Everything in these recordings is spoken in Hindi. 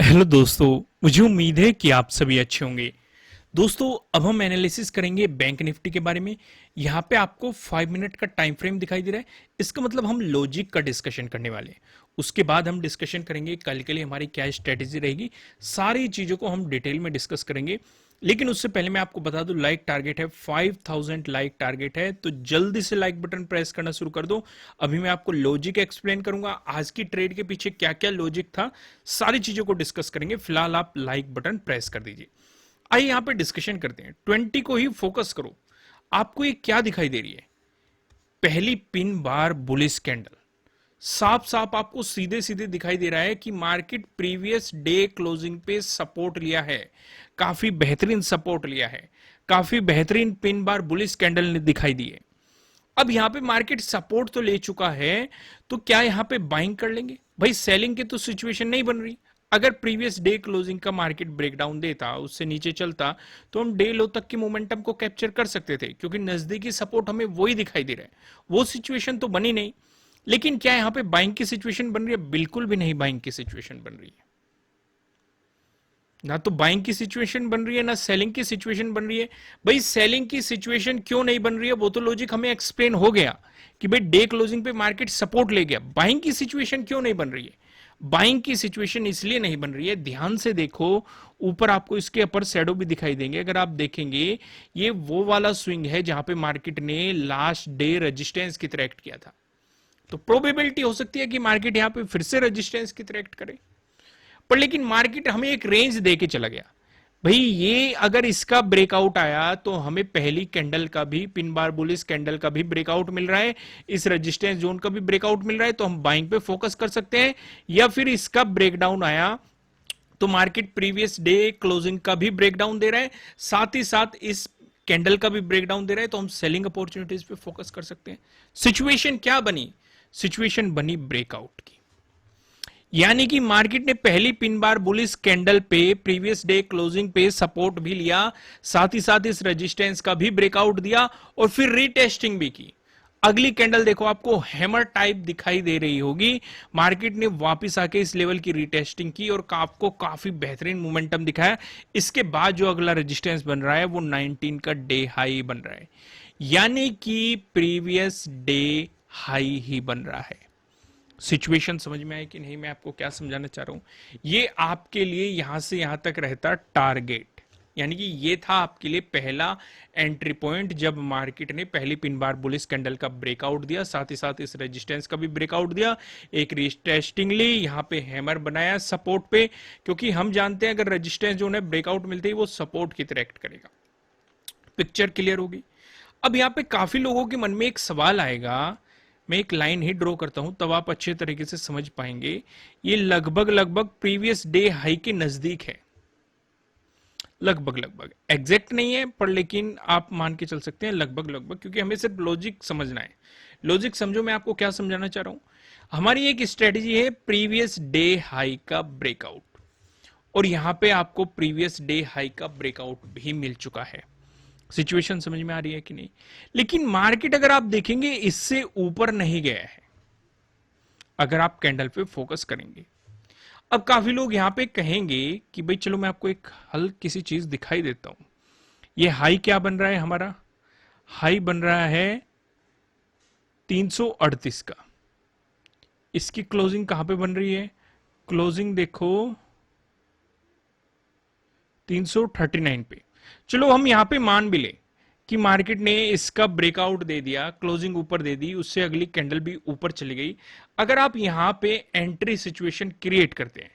हेलो दोस्तों। मुझे उम्मीद है कि आप सभी अच्छे होंगे। दोस्तों, अब हम एनालिसिस करेंगे बैंक निफ्टी के बारे में। यहाँ पे आपको 5 मिनट का टाइम फ्रेम दिखाई दे रहा है। इसका मतलब हम लॉजिक का डिस्कशन करने वाले हैं। उसके बाद हम डिस्कशन करेंगे कल के लिए हमारी क्या स्ट्रेटेजी रहेगी। सारी चीज़ों को हम डिटेल में डिस्कस करेंगे। लेकिन उससे पहले मैं आपको बता दूं, लाइक टारगेट है 5000 लाइक टारगेट है, तो जल्दी से लाइक बटन प्रेस करना शुरू कर दो। अभी मैं आपको लॉजिक एक्सप्लेन करूंगा, आज की ट्रेड के पीछे क्या क्या लॉजिक था, सारी चीजों को डिस्कस करेंगे। फिलहाल आप लाइक बटन प्रेस कर दीजिए। आइए यहां पे डिस्कशन करते हैं। 20 को ही फोकस करो। आपको ये क्या दिखाई दे रही है? पहली पिन बार बुलिश कैंडल, साफ साफ आपको सीधे सीधे दिखाई दे रहा है कि मार्केट प्रीवियस डे क्लोजिंग पे सपोर्ट लिया है, काफी बेहतरीन सपोर्ट लिया है, काफी बेहतरीन पिन बार बुलिश कैंडल ने दिखाई दी है। अब यहां पे मार्केट सपोर्ट तो ले चुका है, तो क्या यहां पे बाइंग कर लेंगे? भाई सेलिंग की तो सिचुएशन नहीं बन रही। अगर प्रीवियस डे क्लोजिंग का मार्केट ब्रेकडाउन देता, उससे नीचे चलता, तो हम डे लो तक की मोमेंटम को कैप्चर कर सकते थे, क्योंकि नजदीकी सपोर्ट हमें वही दिखाई दे रहा है। वो सिचुएशन तो बनी नहीं। लेकिन क्या यहां पे बाइंग की सिचुएशन बन रही है? बिल्कुल भी नहीं बाइंग की सिचुएशन बन रही है। ना तो बाइंग की सिचुएशन बन रही है, ना सेलिंग की सिचुएशन बन रही है। भाई सेलिंग की सिचुएशन क्यों नहीं बन रही है, वो तो लॉजिक हमें एक्सप्लेन हो गया कि भाई डे क्लोजिंग पे मार्केट सपोर्ट ले गया। बाइंग की सिचुएशन क्यों नहीं बन रही है? बाइंग की सिचुएशन इसलिए नहीं बन रही है, ध्यान से देखो। ऊपर आपको इसके अपर शैडो भी दिखाई देंगे। अगर आप देखेंगे, ये वो वाला स्विंग है जहां पे मार्केट ने लास्ट डे रेजिस्टेंस की तरह एक्ट किया था। तो प्रोबेबिलिटी हो सकती है कि मार्केट यहां पे फिर से रेजिस्टेंस की तरह एक्ट करे। पर लेकिन मार्केट हमें एक रेंज दे के चला गया। भाई ये अगर इसका ब्रेकआउट आया, तो हमें पहली कैंडल का भी, पिन बार बुलिस कैंडल का भी ब्रेकआउट मिल रहा है, इस रेजिस्टेंस जोन का भी ब्रेकआउट मिल रहा है, तो हम बाइंग पे फोकस कर सकते हैं। या फिर इसका ब्रेकडाउन आया, तो मार्केट प्रीवियस डे क्लोजिंग का भी ब्रेकडाउन दे रहा है, साथ ही साथ इस कैंडल का भी ब्रेकडाउन दे रहा है, तो हम सेलिंग अपॉर्चुनिटीज पे फोकस कर सकते हैं। सिचुएशन क्या बनी? सिचुएशन बनी ब्रेकआउट की। यानी कि मार्केट ने पहली पिन बार बुलिस कैंडल पे प्रीवियस डे क्लोजिंग पे सपोर्ट भी लिया, साथ ही साथ इस रेजिस्टेंस का भी ब्रेकआउट दिया, और फिर रीटेस्टिंग भी की। अगली कैंडल देखो, आपको हैमर टाइप दिखाई दे रही होगी। मार्केट ने वापस आके इस लेवल की रीटेस्टिंग की और आपको काफी बेहतरीन मोमेंटम दिखाया। इसके बाद जो अगला रेजिस्टेंस बन रहा है वो 19 का डे हाई बन रहा है, यानी कि प्रीवियस डे हाई ही बन रहा है। सिचुएशन समझ में आई कि नहीं? मैं आपको क्या समझाना चाह रहा हूं, ये आपके लिए यहां से यहां तक रहता टारगेट। यानी कि ये था आपके लिए पहला एंट्री पॉइंट, जब मार्केट ने पहली पिन बार बुलिस कैंडल का ब्रेकआउट दिया, साथ ही साथ इस रेजिस्टेंस का भी ब्रेकआउट दिया, एक रीटेस्टिंग ली, यहां पे हैमर बनाया सपोर्ट पे, क्योंकि हम जानते हैं अगर रेजिस्टेंस जो है ब्रेकआउट मिलते ही वो सपोर्ट की तरह एक्ट करेगा। पिक्चर क्लियर होगी? अब यहां पे काफी लोगों के मन में एक सवाल आएगा, मैं एक लाइन ही ड्रॉ करता हूं तब आप अच्छे तरीके से समझ पाएंगे। ये लगभग लगभग प्रीवियस डे हाई के नजदीक है, लगभग लगभग, एग्जैक्ट नहीं है पर लेकिन आप मान के चल सकते हैं लगभग लगभग, क्योंकि हमें सिर्फ लॉजिक समझना है। लॉजिक समझो, मैं आपको क्या समझाना चाह रहा हूं। हमारी एक स्ट्रेटेजी है प्रीवियस डे हाई का ब्रेकआउट, और यहां पे आपको प्रीवियस डे हाई का ब्रेकआउट भी मिल चुका है। सिचुएशन समझ में आ रही है कि नहीं? लेकिन मार्केट अगर आप देखेंगे इससे ऊपर नहीं गया है, अगर आप कैंडल पे फोकस करेंगे। अब काफी लोग यहां पे कहेंगे कि भाई चलो मैं आपको एक हल किसी चीज दिखाई देता हूं। ये हाई क्या बन रहा है हमारा? हाई बन रहा है 338 का। इसकी क्लोजिंग कहां पे बन रही है? क्लोजिंग देखो 339 पे। चलो हम यहां पे मान भी ले कि मार्केट ने इसका ब्रेकआउट दे दिया, क्लोजिंग ऊपर दे दी, उससे अगली कैंडल भी ऊपर चली गई। अगर आप यहां पे एंट्री सिचुएशन क्रिएट करते हैं,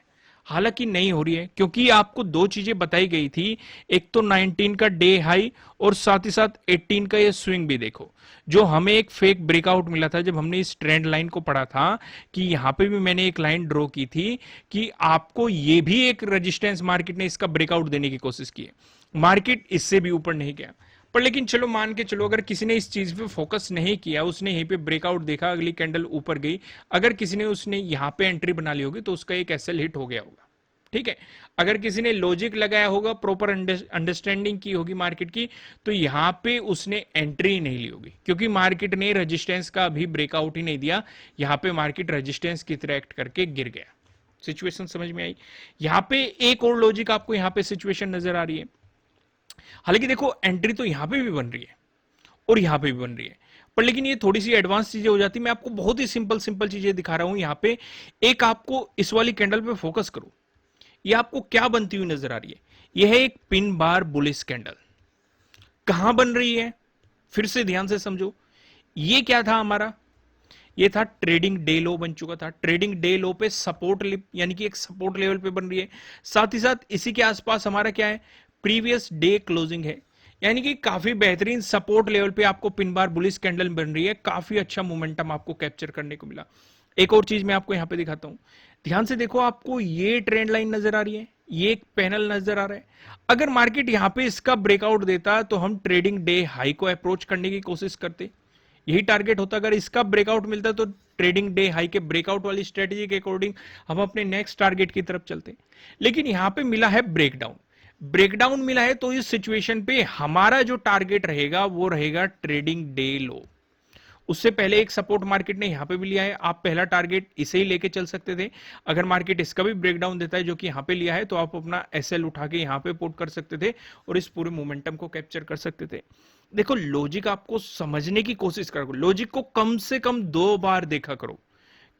हालांकि नहीं हो रही है, क्योंकि आपको दो चीजें बताई गई थी, एक तो 19 का डे हाई और साथ ही साथ 18 का ये स्विंग भी देखो, जो हमें एक फेक ब्रेकआउट मिला था जब हमने इस ट्रेंड लाइन को पढ़ा था। कि यहां पे भी मैंने एक लाइन ड्रॉ की थी कि आपको ये भी एक रेजिस्टेंस मार्केट ने इसका ब्रेकआउट देने की कोशिश की है। मार्केट इससे भी ऊपर नहीं गया, पर लेकिन चलो मान के चलो, अगर किसी ने इस चीज पे फोकस नहीं किया, उसने यहीं पे ब्रेकआउट देखा, अगली कैंडल ऊपर गई, अगर किसी ने उसने यहां पे एंट्री बना ली होगी, तो उसका एक एसएल हिट हो गया होगा। ठीक है? अगर किसी ने लॉजिक लगाया होगा, प्रॉपर अंडरस्टैंडिंग की होगी मार्केट की, तो यहां पे उसने एंट्री नहीं ली होगी, क्योंकि मार्केट ने रेजिस्टेंस का भी ब्रेकआउट ही नहीं दिया। यहां पे मार्केट रेजिस्टेंस की तरह एक्ट करके गिर गया। सिचुएशन समझ में आई। यहां पे एक और लॉजिक आपको यहां पे सिचुएशन नजर आ रही है। हालांकि देखो एंट्री तो यहां पे भी बन रही है और यहां पे भी बन रही है, पर लेकिन ये थोड़ी सी एडवांस चीजें हो जाती है। मैं आपको बहुत ही सिंपल सिंपल चीजें दिखा रहा हूं यहां पे। एक आपको इस वाली कैंडल पे फोकस करो, ये आपको क्या बनती हुई नजर आ रही है? यह है एक पिन बार बुलिश कैंडल। कहां बन रही है, फिर से ध्यान से समझो। ये क्या था हमारा? ये था ट्रेडिंग डे लो बन चुका था। ट्रेडिंग डे लो पे सपोर्ट यानी कि एक सपोर्ट लेवल पे बन रही है। साथ ही साथ इसी के आसपास हमारा क्या है? प्रीवियस डे क्लोजिंग है, यानी कि काफी बेहतरीन सपोर्ट लेवल पे आपको पिन बार बुलिश कैंडल बन रही है। काफी अच्छा मोमेंटम आपको कैप्चर करने को मिला। एक और चीज मैं आपको यहां पे दिखाता हूं, ध्यान से देखो। आपको ये ट्रेंड लाइन नजर आ रही है, ये एक पैनल नजर आ रहा है। अगर मार्केट यहां पे इसका ब्रेकआउट देता तो हम ट्रेडिंग डे हाई को अप्रोच करने की कोशिश करते, यही टारगेट होता। अगर इसका ब्रेकआउट मिलता तो ट्रेडिंग डे हाई के ब्रेकआउट वाली स्ट्रेटेजी के अकॉर्डिंग हम अपने नेक्स्ट टारगेट की तरफ चलते। लेकिन यहां पे मिला है ब्रेकडाउन। ब्रेकडाउन मिला है तो इस सिचुएशन पे हमारा जो टारगेट रहेगा वो रहेगा ट्रेडिंग डे लो। उससे पहले एक सपोर्ट मार्केट ने यहां पे भी लिया है, आप पहला टारगेट इसे ही लेके चल सकते थे। अगर मार्केट इसका भी ब्रेकडाउन देता है जो कि यहां पे लिया है, तो आप अपना एसएल उठा के यहां पे पुट कर सकते थे और इस पूरे मोमेंटम को कैप्चर कर सकते थे। देखो लॉजिक आपको समझने की कोशिश करो, लॉजिक को कम से कम 2 बार देखा करो,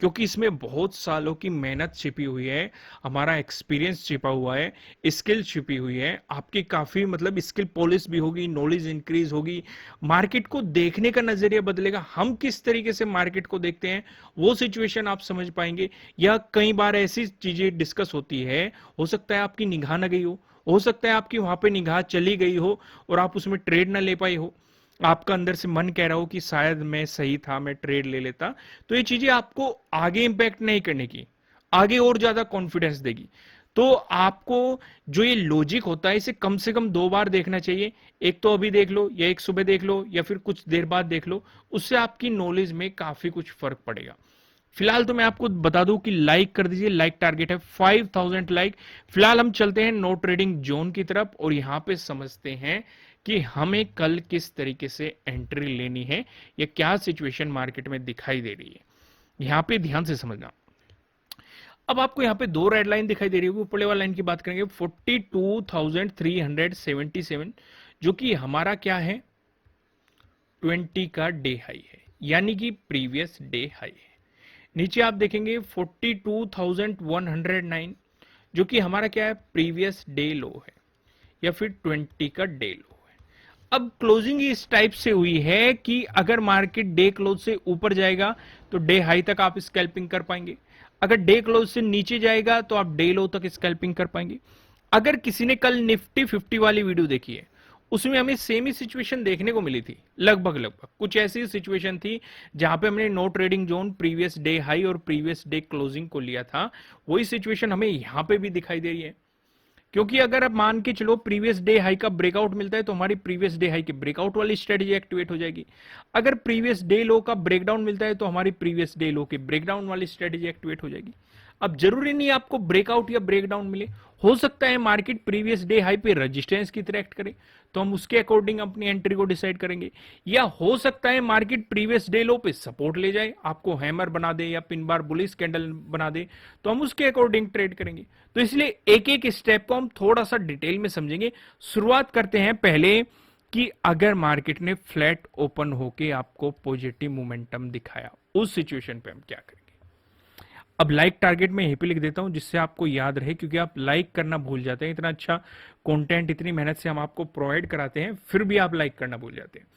क्योंकि इसमें बहुत सालों की मेहनत छिपी हुई है, हमारा एक्सपीरियंस छिपा हुआ है, स्किल छिपी हुई है। आपकी काफी मतलब स्किल पॉलिश भी होगी, नॉलेज इंक्रीज होगी, मार्केट को देखने का नजरिया बदलेगा। हम किस तरीके से मार्केट को देखते हैं वो सिचुएशन आप समझ पाएंगे। या कई बार ऐसी चीजें डिस्कस होती है, हो सकता है आपकी निगाह न गई हो सकता है आपकी वहां पे निगाह चली गई हो और आप उसमें ट्रेड ना ले पाए हो, आपका अंदर से मन कह रहा हो कि शायद मैं सही था, मैं ट्रेड ले लेता। तो ये चीजें आपको आगे इंपैक्ट नहीं करने की, आगे और ज्यादा कॉन्फिडेंस देगी। तो आपको जो ये लॉजिक होता है इसे कम से कम 2 बार देखना चाहिए। एक तो अभी देख लो, या एक सुबह देख लो, या फिर कुछ देर बाद देख लो। उससे आपकी नॉलेज में काफी कुछ फर्क पड़ेगा। फिलहाल तो मैं आपको बता दूं कि लाइक कर दीजिए, लाइक टारगेट है 5000 लाइक। फिलहाल हम चलते हैं नो ट्रेडिंग जोन की तरफ और यहां पे समझते हैं कि हमें कल किस तरीके से एंट्री लेनी है या क्या सिचुएशन मार्केट में दिखाई दे रही है। यहां पे ध्यान से समझना। अब आपको यहां पे 2 रेड लाइन दिखाई दे रही होगी। ऊपर वाली लाइन की बात करेंगे 42,377, जो कि हमारा क्या है? 20 का डे हाई है, यानी कि प्रीवियस डे हाई है। नीचे आप देखेंगे 42,109, जो कि हमारा क्या है? प्रीवियस डे लो है या फिर 20 का डे लो है। अब क्लोजिंग इस टाइप से हुई है कि अगर मार्केट डे क्लोज से ऊपर जाएगा तो डे हाई तक आप स्कैल्पिंग कर पाएंगे, अगर डे क्लोज से नीचे जाएगा तो आप डे लो तक स्कैल्पिंग कर पाएंगे। अगर किसी ने कल निफ्टी 50 वाली वीडियो देखी है, उसमें हमें सेम ही सिचुएशन देखने को मिली थी। लगभग लगभग कुछ ऐसी सिचुएशन थी जहां पे हमने no trading zone, previous day high और प्रीवियस डे क्लोजिंग को लिया था। वही सिचुएशन हमें यहां पे भी दिखाई दे रही है, क्योंकि अगर आप मान के चलो प्रीवियस डे हाई का ब्रेकआउट मिलता है तो हमारी प्रीवियस डे हाई की ब्रेकआउट वाली स्ट्रेटजी एक्टिवेट हो जाएगी। अगर प्रीवियस डे लो का ब्रेकडाउन मिलता है तो हमारी प्रीवियस डे लो की ब्रेकडाउन वाली स्ट्रेटजी एक्टिवेट हो जाएगी। अब जरूरी नहीं आपको ब्रेकआउट या ब्रेकडाउन मिले, हो सकता है मार्केट प्रीवियस डे हाई पे रेजिस्टेंस की तरह एक्ट करे तो हम उसके अकॉर्डिंग अपनी एंट्री को डिसाइड करेंगे। या हो सकता है मार्केट प्रीवियस डे लो पे सपोर्ट ले जाए, आपको हैमर बना दे या पिन बार बुलिश कैंडल बना दे, तो हम उसके अकॉर्डिंग ट्रेड करेंगे। तो इसलिए एक एक स्टेप को हम थोड़ा सा डिटेल में समझेंगे। शुरुआत करते हैं पहले कि अगर मार्केट ने फ्लैट ओपन होके आपको पॉजिटिव मोमेंटम दिखाया, उस सिचुएशन पे हम क्या करेंगे। अब लाइक टारगेट में यहीं पे लिख देता हूं जिससे आपको याद रहे, क्योंकि आप लाइक करना भूल जाते हैं। इतना अच्छा कंटेंट, इतनी मेहनत से हम आपको प्रोवाइड कराते हैं, फिर भी आप लाइक करना भूल जाते हैं।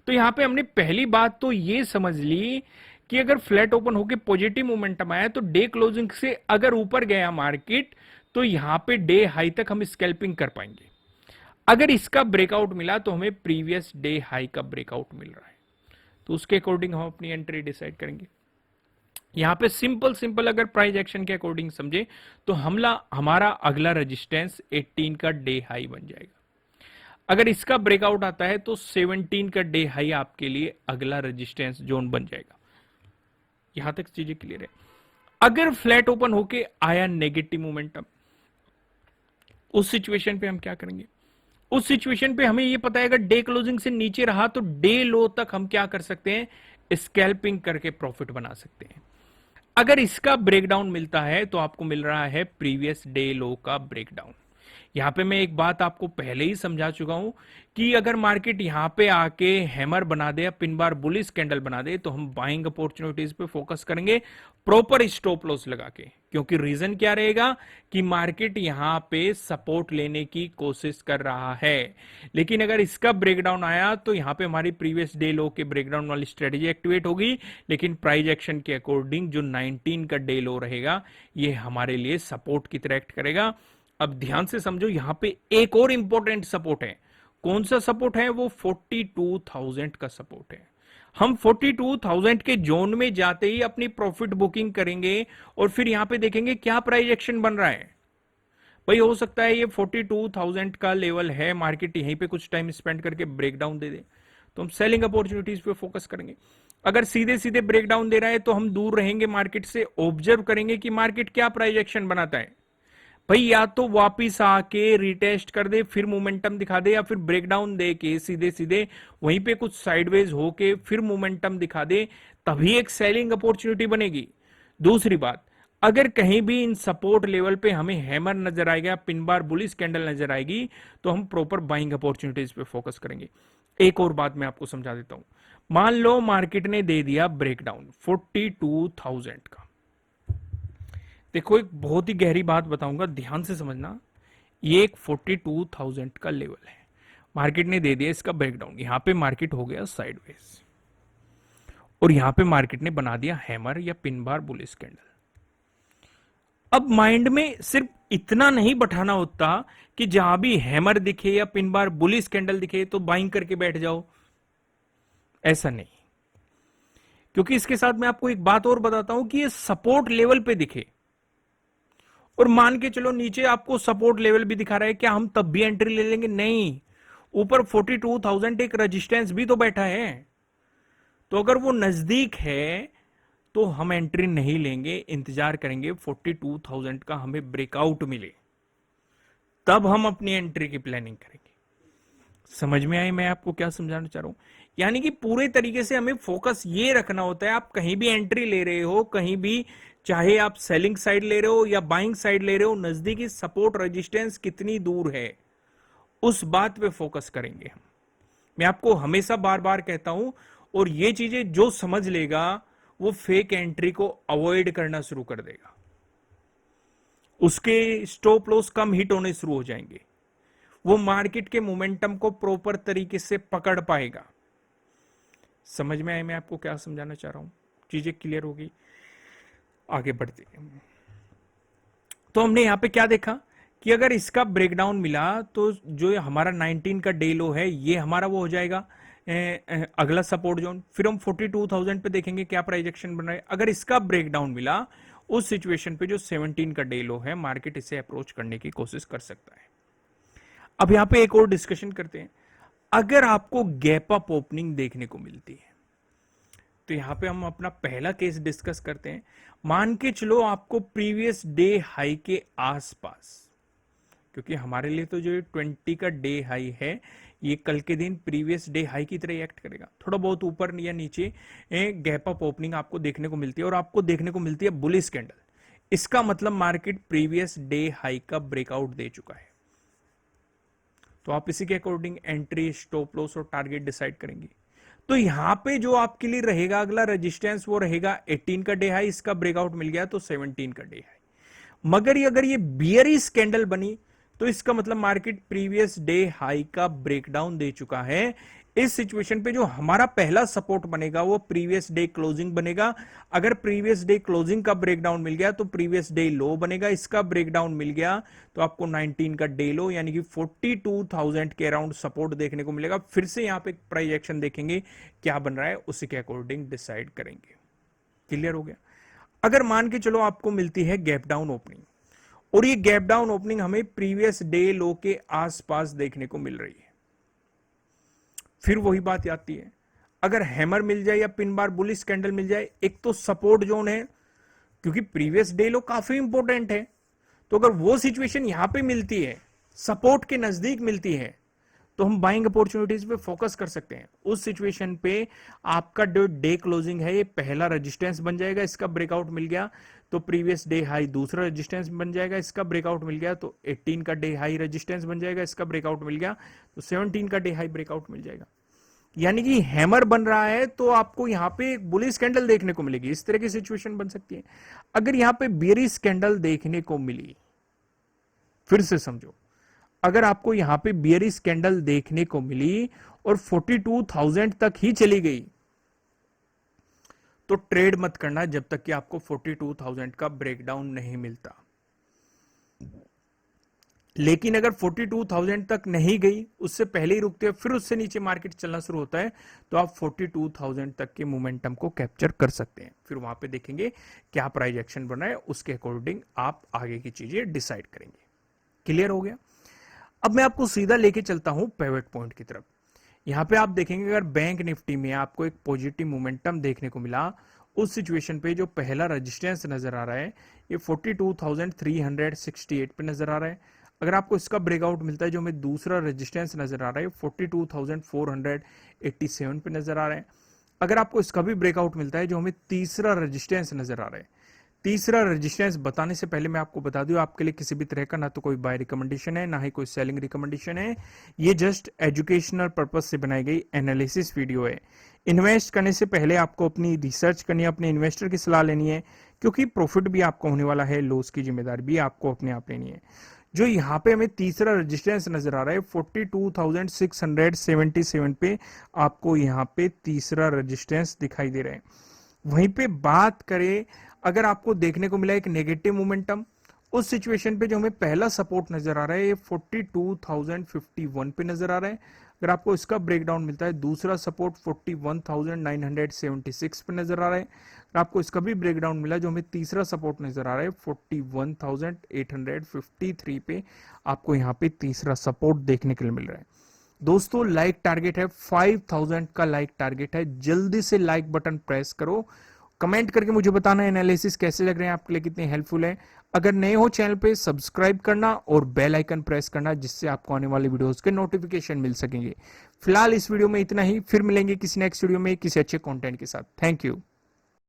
तो यहां पे हमने पहली बात तो ये समझ ली कि अगर फ्लैट ओपन होके पॉजिटिव मोमेंटम आया तो डे क्लोजिंग से अगर ऊपर गया मार्केट तो यहां पे डे हाई तक हम स्कैल्पिंग कर पाएंगे। अगर इसका ब्रेकआउट मिला तो हमें प्रीवियस डे हाई का ब्रेकआउट मिल रहा है, तो उसके अकॉर्डिंग हम अपनी एंट्री डिसाइड करेंगे। यहां पे सिंपल सिंपल अगर प्राइस एक्शन के अकॉर्डिंग समझे तो हमारा अगला रेजिस्टेंस 18 का डे हाई बन जाएगा। अगर इसका ब्रेकआउट आता है तो 17 का डे हाई आपके लिए अगला रेजिस्टेंस जोन बन जाएगा। यहां तक चीजें क्लियर है। अगर फ्लैट ओपन होके आया नेगेटिव मोमेंटम, उस सिचुएशन पे हम क्या करेंगे? उस सिचुएशन पे हमें यह पता है अगर डे क्लोजिंग से नीचे रहा तो डे लो तक हम क्या कर सकते हैं? स्कैल्पिंग करके प्रॉफिट बना सकते हैं। अगर इसका ब्रेकडाउन मिलता है तो आपको मिल रहा है प्रीवियस डे लो का ब्रेकडाउन। यहां पे मैं एक बात आपको पहले ही समझा चुका हूं कि अगर मार्केट यहां पे आके हैमर बना दे या पिन बार बुलिश कैंडल बना दे तो हम बाइंग अपॉर्चुनिटीज पे फोकस करेंगे प्रॉपर स्टॉप लॉस लगा के, क्योंकि रीजन क्या रहेगा कि मार्केट यहां पे सपोर्ट लेने की कोशिश कर रहा है। लेकिन अगर इसका ब्रेकडाउन आया तो यहां पे हमारी प्रीवियस डे लो के ब्रेकडाउन वाली स्ट्रेटेजी एक्टिवेट होगी, लेकिन प्राइस एक्शन के अकॉर्डिंग जो 19 का डे लो रहेगा ये हमारे लिए सपोर्ट की तरह एक्ट करेगा। अब ध्यान से समझो, यहां पे एक और इंपॉर्टेंट सपोर्ट है। कौन सा सपोर्ट है? वो 42,000 का सपोर्ट है। हम 42,000 के जोन में जाते ही अपनी प्रॉफिट बुकिंग करेंगे और फिर यहां पे देखेंगे क्या प्राइस एक्शन बन रहा है। भाई हो सकता है ये 42,000 का लेवल है, मार्केट यहीं पे कुछ टाइम स्पेंड करके ब्रेकडाउन दे दे, तो हम सेलिंग अपॉर्चुनिटीज पे फोकस करेंगे। अगर सीधे सीधे ब्रेकडाउन दे रहा है तो हम दूर रहेंगे मार्केट से, ऑब्जर्व करेंगे कि मार्केट क्या प्राइस एक्शन बनाता है। भाई या तो वापिस आके रिटेस्ट कर दे फिर मोमेंटम दिखा दे, या फिर ब्रेकडाउन दे के सीधे सीधे वहीं पे कुछ साइडवेज होके फिर मोमेंटम दिखा दे, तभी एक सेलिंग अपॉर्चुनिटी बनेगी। दूसरी बात, अगर कहीं भी इन सपोर्ट लेवल पे हमें हैमर नजर आएगा, पिन बार बुलिश कैंडल नजर आएगी, तो हम प्रॉपर बाइंग अपॉर्चुनिटीज पे फोकस करेंगे। एक और बात मैं आपको समझा देता हूं। मान लो मार्केट ने दे दिया ब्रेकडाउन 42,000 का। देखो एक बहुत ही गहरी बात बताऊंगा, ध्यान से समझना। ये एक 42,000 का लेवल है, मार्केट ने दे दिया इसका ब्रेकडाउन। यहां पे मार्केट हो गया साइडवेज और यहां पे मार्केट ने बना दिया हैमर या पिन बार बुलिश कैंडल। अब माइंड में सिर्फ इतना नहीं बैठाना होता कि जहां भी हैमर दिखे या पिन बार बुलिश कैंडल दिखे तो बाइंग करके बैठ जाओ, ऐसा नहीं। क्योंकि इसके साथ मैं आपको एक बात और बताता हूं कि ये सपोर्ट लेवल पे दिखे और मान के चलो नीचे आपको सपोर्ट लेवल भी दिखा रहा है, क्या हम तब भी एंट्री ले लेंगे? नहीं, ऊपर 42,000 एक रेजिस्टेंस भी तो बैठा है, तो अगर वो नजदीक है तो हम एंट्री नहीं लेंगे, इंतजार करेंगे 42,000 का हमें ब्रेकआउट मिले, तब हम अपनी एंट्री की प्लानिंग करेंगे। समझ में आई मैं आपको क्या समझाना चाह रहा हूं? यानी कि पूरे तरीके से हमें फोकस ये रखना होता है, आप कहीं भी एंट्री ले रहे हो, कहीं भी, चाहे आप सेलिंग साइड ले रहे हो या बाइंग साइड ले रहे हो, नजदीकी सपोर्ट रेजिस्टेंस कितनी दूर है उस बात पे फोकस करेंगे हम। मैं आपको हमेशा बार बार कहता हूं, और ये चीजें जो समझ लेगा वो फेक एंट्री को अवॉइड करना शुरू कर देगा, उसके स्टॉप लॉस कम हिट होने शुरू हो जाएंगे, वो मार्केट के मोमेंटम को प्रॉपर तरीके से पकड़ पाएगा। समझ में आए मैं आपको क्या समझाना चाह रहा हूं? चीजें क्लियर होगी? आगे बढ़ते हैं। तो हमने यहां पे क्या देखा कि अगर इसका ब्रेकडाउन मिला तो जो हमारा 19 का डे लो है ये हमारा वो हो जाएगा अगला सपोर्ट जोन। फिर हम 42,000 पे देखेंगे क्या प्राइस एक्शन बन रहा है। अगर इसका ब्रेकडाउन मिला उस सिचुएशन पे जो 17 का डे लो है, मार्केट इसे अप्रोच करने की कोशिश कर सकता है। अब यहां पे एक और डिस्कशन करते हैं। अगर आपको गैप अप ओपनिंग देखने को मिलती है तो यहां पे हम अपना पहला केस डिस्कस करते हैं। मान के चलो आपको प्रीवियस डे हाई के आसपास, क्योंकि हमारे लिए तो जो 20 का डे हाई है ये कल के दिन प्रीवियस डे हाई की तरह एक्ट करेगा, थोड़ा बहुत ऊपर या नीचे गैप अप ओपनिंग आपको देखने को मिलती है और आपको देखने को मिलती है बुलिश कैंडल। इसका मतलब मार्केट प्रीवियस डे हाई का ब्रेकआउट दे चुका है, तो आप इसी के अकॉर्डिंग एंट्री, स्टॉप लॉस और टारगेट डिसाइड करेंगे। तो यहां पे जो आपके लिए रहेगा अगला रेजिस्टेंस वो रहेगा 18 का डे हाई। इसका ब्रेकआउट मिल गया तो 17 का डे हाई। मगर अगर ये बियरिश कैंडल बनी तो इसका मतलब मार्केट प्रीवियस डे हाई का ब्रेकडाउन दे चुका है। इस सिचुएशन पे जो हमारा पहला सपोर्ट बनेगा वो प्रीवियस डे क्लोजिंग बनेगा। अगर प्रीवियस डे क्लोजिंग का ब्रेकडाउन मिल गया तो प्रीवियस डे लो बनेगा। इसका ब्रेकडाउन मिल गया तो आपको 19 का डे लो यानी कि 42,000 के अराउंड सपोर्ट देखने को मिलेगा। फिर से यहां पे प्राइस एक्शन देखेंगे क्या बन रहा है, उसी के अकॉर्डिंग डिसाइड करेंगे। क्लियर हो गया? अगर मान के चलो आपको मिलती है गैप डाउन ओपनिंग और ये गैप डाउन ओपनिंग हमें प्रीवियस डे लो के आसपास देखने को मिल रही है, फिर वही बात आती है, अगर हैमर मिल जाए या पिन बार बुलिश कैंडल मिल जाए, एक तो सपोर्ट जोन है क्योंकि प्रीवियस डे लो काफी इंपॉर्टेंट है, तो अगर वो सिचुएशन यहां पे मिलती है, सपोर्ट के नजदीक मिलती है, तो हम बाइंग अपॉर्चुनिटीज पे फोकस कर सकते हैं। उस सिचुएशन पे आपका जो डे क्लोजिंग है ये पहला रेजिस्टेंस बन जाएगा, इसका ब्रेकआउट मिल गया तो प्रीवियस डे हाई दूसरा रेजिस्टेंस बन जाएगा, इसका ब्रेकआउट मिल गया तो 18 का डे हाई रेजिस्टेंस बन जाएगा, इसका ब्रेकआउट मिल गया तो 17 का डे हाई ब्रेकआउट मिल जाएगा। यानी कि हैमर बन रहा है तो आपको यहां पे एक बुलिश कैंडल देखने को मिलेगी। इस तरह की सिचुएशन बन सकती है। अगर यहां पे बेयरिश कैंडल देखने को मिली, फिर से समझो, अगर आपको यहां पे बेयरिश कैंडल देखने को मिली और 42,000 तक ही चली गई तो ट्रेड मत करना जब तक कि आपको 42,000 का ब्रेकडाउन नहीं मिलता। लेकिन अगर 42,000 तक नहीं गई, उससे पहले ही रुकते हैं, फिर उससे नीचे मार्केट चलना शुरू होता है, तो आप 42,000 तक के मोमेंटम को कैप्चर कर सकते हैं। फिर वहां पे देखेंगे क्या प्राइस एक्शन बन रहा है, उसके अकॉर्डिंग आप आगे की चीजें डिसाइड करेंगे। क्लियर हो गया? अब मैं आपको सीधा लेके चलता हूं पिवट पॉइंट की तरफ। यहां पे आप देखेंगे अगर बैंक निफ्टी में आपको एक पॉजिटिव मोमेंटम देखने को मिला, उस सिचुएशन पे जो पहला रेजिस्टेंस नजर आ रहा है ये 42,368 पे नजर आ रहा है। अगर आपको इसका ब्रेकआउट मिलता है, जो हमें दूसरा रेजिस्टेंस नजर आ रहा है 42,487 पे नजर आ रहा है। अगर आपको इसका भी ब्रेकआउट मिलता है, जो हमें तीसरा रेजिस्टेंस नजर आ रहा है। तीसरा रेजिस्टेंस बताने से पहले मैं आपको बता दूं, आपके लिए किसी भी तरह का ना तो कोई बाय रिकमेंडेशन है, ना ही कोई सेलिंग रिकमेंडेशन है। ये जस्ट एजुकेशनल पर्पस से बनाई गई एनालिसिस वीडियो है। इन्वेस्ट करने से पहले आपको अपनी रिसर्च करनी है, अपने इन्वेस्टर की सलाह लेनी है, क्योंकि प्रॉफिट भी आपको होने वाला है, लॉस की जिम्मेदारी भी आपको अपने आप लेनी है। जो यहाँ पे हमें तीसरा रेजिस्टेंस नजर आ रहा है 42,677 पे आपको यहाँ पे तीसरा रेजिस्टेंस दिखाई दे रहा है। वहीं पे बात करें, अगर आपको देखने को मिला एक नेगेटिव मोमेंटम, उस सिचुएशन पे जो हमें पहला सपोर्ट नजर आ रहा है ये 42,051 पे नजर आ रहा है। अगर आपको इसका ब्रेकडाउन मिलता है, दूसरा सपोर्ट 41,976 पे नजर आ रहा है। अगर आपको इसका भी ब्रेकडाउन मिला, जो हमें तीसरा सपोर्ट नजर आ रहा है 41,853 पे आपको यहाँ पे तीसरा सपोर्ट देखने के लिए मिल रहा है। दोस्तों लाइक टारगेट है 5,000 का लाइक टारगेट है, जल्दी से लाइक बटन प्रेस करो। कमेंट करके मुझे बताना एनालिसिस कैसे लग रहे हैं, आपके लिए कितने हेल्पफुल है। अगर नए हो चैनल पे सब्सक्राइब करना और बेल आइकन प्रेस करना, जिससे आपको आने वाले वीडियोस के नोटिफिकेशन मिल सकेंगे। फिलहाल इस वीडियो में इतना ही, फिर मिलेंगे किसी नेक्स्ट वीडियो में किसी अच्छे कंटेंट के साथ। Thank you.